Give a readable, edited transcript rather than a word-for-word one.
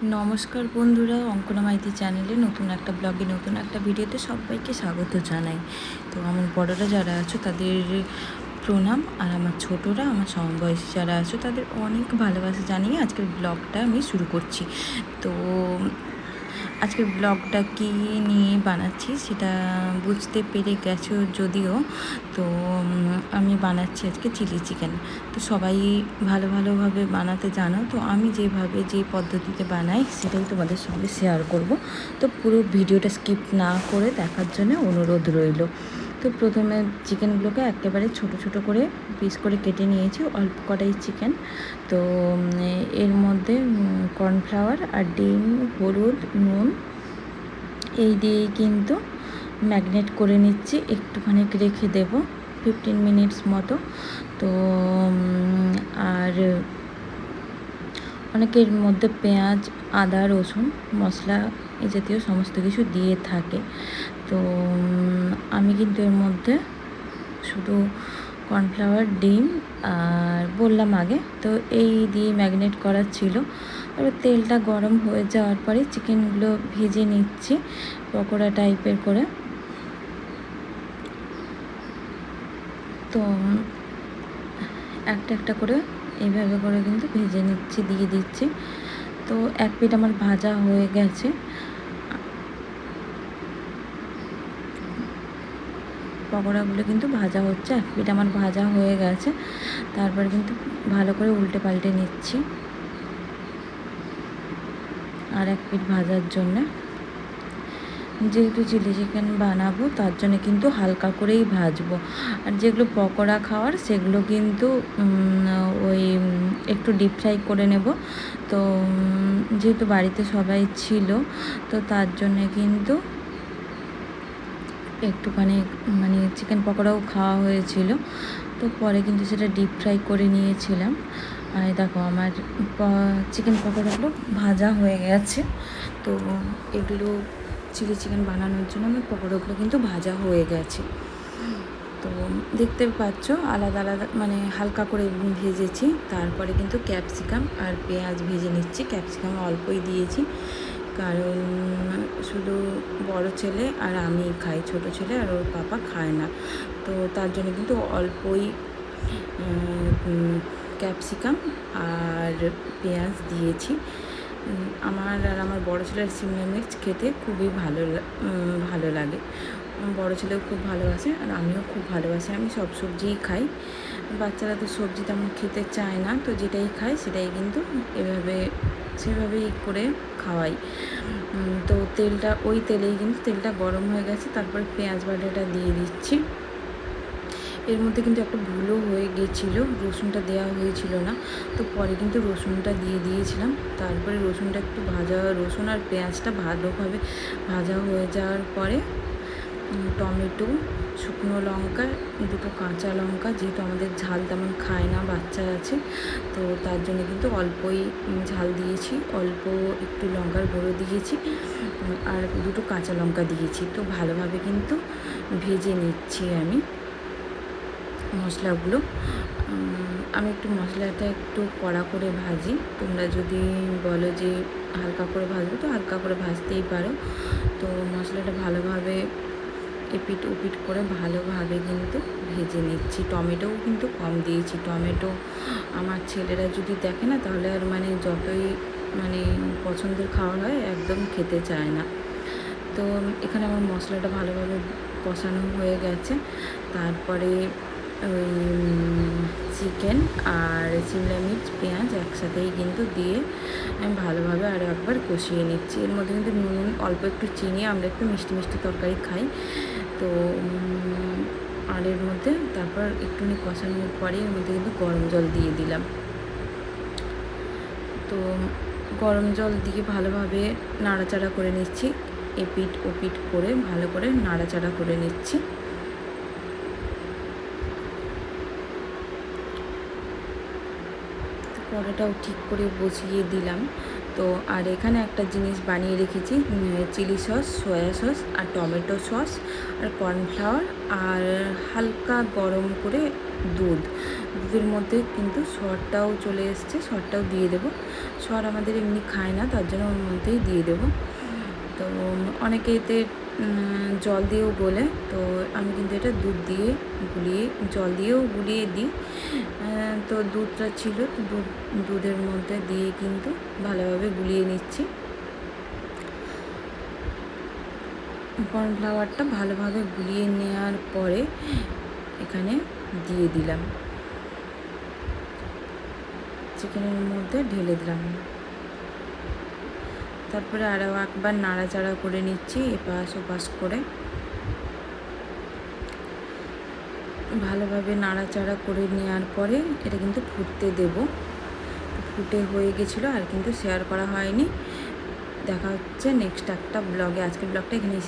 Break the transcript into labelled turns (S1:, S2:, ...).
S1: নমস্কার বন্ধুরা, অঙ্কনা মাইতি চ্যানেলে নতুন একটা ব্লগে নতুন একটা ভিডিওতে সবাইকে স্বাগত জানাই। তো আমার বড়রা যারা আছো তাদের প্রণাম, আর আমার ছোটরা, আমার সমবয়সী যারা আছো তাদের অনেক ভালোবাসা জানিয়ে আজকের ব্লগটা আমি শুরু করছি। তো আজকের ব্লগটা কী নিয়ে বানাচ্ছি সেটা বুঝতে পেরে গেছো যদিও। তো আমি বানাচ্ছি আজকে চিলি চিকেন। তো সবাই ভালোভাবে বানাতে জানো, তো আমি যে পদ্ধতিতে বানাই সেটাই তোমাদের সঙ্গে শেয়ার করব। তো পুরো ভিডিওটা স্কিপ না করে দেখার জন্য অনুরোধ রইল। তো প্রথমে চিকেনগুলোকে একেবারে ছোট ছোট করে পিস করে কেটে নিয়েছি, অল্প কটাই চিকেন। তো এর মধ্যে কর্নফ্লাওয়ার আর ডিম, হলুদ, নুন এই দিয়েই কিন্তু ম্যাগনেট করে নিচ্ছি, একটুখানি রেখে দেব 15 মিনিটস মতো। তো আর অনেকের মধ্যে পেঁয়াজ, আদা, রসুন, মশলা এই জাতীয় সমস্ত কিছু দিয়ে থাকে। তো আমি কিন্তু এর মধ্যে শুধু কর্নফ্লাওয়ার, ডিম আর বললাম আগে, তো এই দিয়ে ম্যাগনেট করা ছিল। এবার তেলটা গরম হয়ে যাওয়ার পরে চিকেনগুলো ভেজে নিচ্ছি পকোড়া টাইপের করে। তো একটা একটা করে এইভাবে করে কিন্তু ভেজে নিচ্ছি, দিয়ে দিচ্ছি। তো এক পিঠ আমার ভাজা হয়ে গেছে, পকোড়াগুলো কিন্তু ভাজা হচ্ছে, এক পিঠ আমার ভাজা হয়ে গেছে। তারপর কিন্তু ভালো করে উল্টে পাল্টে নিচ্ছি আর এক পিঠ ভাজার জন্যে। যেহেতু চিলি চিকেন বানাবো তার জন্য কিন্তু হালকা করেই ভাজবো। আর যেগুলো পকোড়া খাওয়ার সেগুলো কিন্তু ওই একটু ডিপ ফ্রাই করে নেব। তো যেহেতু বাড়িতে সবাই ছিল, তো তার জন্যে কিন্তু একটুখানি মানে চিকেন পকোড়াও খাওয়া হয়েছিল, তো পরে কিন্তু সেটা ডিপ ফ্রাই করে নিয়েছিলাম। আর দেখো আমার চিকেন পকোড়াগুলো ভাজা হয়ে গেছে। তো এগুলো চিলি চিকেন বানানোর জন্য আমার পকোড়াগুলো কিন্তু ভাজা হয়ে গেছে। তো দেখতে পাচ্ছ আলাদা আলাদা মানে হালকা করে ভেজেছি। তারপরে কিন্তু ক্যাপসিকাম আর পেঁয়াজ ভেজে নিচ্ছি। ক্যাপসিকাম অল্পই দিয়েছি, কারণ শুধু বড় ছেলে আর আমি খাই, ছোট ছেলে আর ওর পাপা খায় না। তো তার জন্য কিন্তু অল্পই ক্যাপসিকাম আর পেঁয়াজ দিয়েছি। আমার বড় ছেলের সিমলা মির্চ খেতে খুবই ভালো লাগে। বড় ছেলেও খুব ভালোবাসে আর আমিও খুব ভালোবাসি। আমি সব সবজিই খাই। বাচ্চারা তো সবজি তেমন খেতে চায় না, তো যেটাই খায় সেটাই কিন্তু সেভাবেই করে খাওয়াই। তো ওই তেলেই কিন্তু তেলটা গরম হয়ে গেছে। তারপরে পেঁয়াজ বাটাটা দিয়ে দিচ্ছি। এর মধ্যে কিন্তু একটা ভুলও হয়ে গেছিলো, রসুনটা দেওয়া হয়েছিল না, তো পরে কিন্তু রসুনটা দিয়ে দিয়েছিলাম। তারপরে রসুনটা একটু রসুন আর পেঁয়াজটা ভালোভাবে ভাজা হয়ে যাওয়ার পরে টমেটো, শুকনো লঙ্কা, দুটো কাঁচা লঙ্কা, যেহেতু আমাদের ঝাল তেমন খায় না, বাচ্চা আছে, তো তার জন্য কিন্তু অল্পই ঝাল দিয়েছি, অল্প একটু লঙ্কার গুঁড়ো দিয়েছি আর দুটো কাঁচা লঙ্কা দিয়েছি। তো ভালোভাবে কিন্তু ভেজে নিচ্ছি আমি মশলাগুলো। আমি মশলাটা একটু কড়া করে ভাজি। তোমরা যদি বলো যে হালকা করে ভাজবো তো হালকা করে ভাজতেই পারো। তো মশলাটা ভালোভাবে এপিট ওপিট করে ভালোভাবে কিন্তু ভেজে নিচ্ছি। টমেটোও কিন্তু কম দিয়েছি। টমেটো আমার ছেলেরা যদি দেখে না তাহলে আর যতই পছন্দের খাবার হয় একদম খেতে চায় না। তো এখানে আমার মশলাটা ভালোভাবে কষানো হয়ে গেছে। তারপরে ওই চিকেন আর সিমলা মির্চ, পেঁয়াজ একসাথেই কিন্তু দিয়ে আমি ভালোভাবে আরও একবার কষিয়ে নিচ্ছি। এর মধ্যে কিন্তু নুন, অল্প একটু চিনি, আমরা একটু মিষ্টি মিষ্টি তরকারি খাই। তো আর এর মধ্যে তারপর একটুখানি কষানোর পরে এর মধ্যে কিন্তু গরম জল দিয়ে দিলাম। তো গরম জল দিয়ে ভালোভাবে নাড়াচাড়া করে নিচ্ছি, এপিট ওপিট করে ভালো করে নাড়াচাড়া করে নিচ্ছি। কড়াটাও ঠিক করে বসিয়ে দিলাম। তো আর এখানে একটা জিনিস বানিয়ে রেখেছি, চিলি সস, সয়া সস আর টমেটো সস আর কর্নফ্লাওয়ার আর হালকা গরম করে দুধের মধ্যে কিন্তু সরটাও চলে এসছে, সরটাও দিয়ে দেবো। সর আমাদের এমনি খায় না, তার জন্য ওর মধ্যেই দিয়ে দেবো। তো অনেকে এতে জল দিয়েও গোলে, তো আমি কিন্তু এটা দুধ দিয়ে জল দিয়েও গুলিয়ে দিই। তো দুধটা ছিল, তো দুধের মধ্যে দিয়ে কিন্তু ভালোভাবে গুলিয়ে নিচ্ছি। কর্নফ্লাওয়ারটা ভালোভাবে গুলিয়ে নেওয়ার পরে এখানে দিয়ে দিলাম, চিকেনের মধ্যে ঢেলে দিলাম। তারপরে আরও একবার নাড়াচাড়া করে নিচ্ছি, এপাশ ওপাশ করে ভালোভাবে নাড়াচাড়া করে নেওয়ার পরে এটা কিন্তু ফুটতে দেব। ফুটে হয়ে গেছিলো, আর কিন্তু শেয়ার করা হয়নি। দেখা হচ্ছে নেক্সট একটা ব্লগে। আজকের ব্লগটা এখানেই শেষ।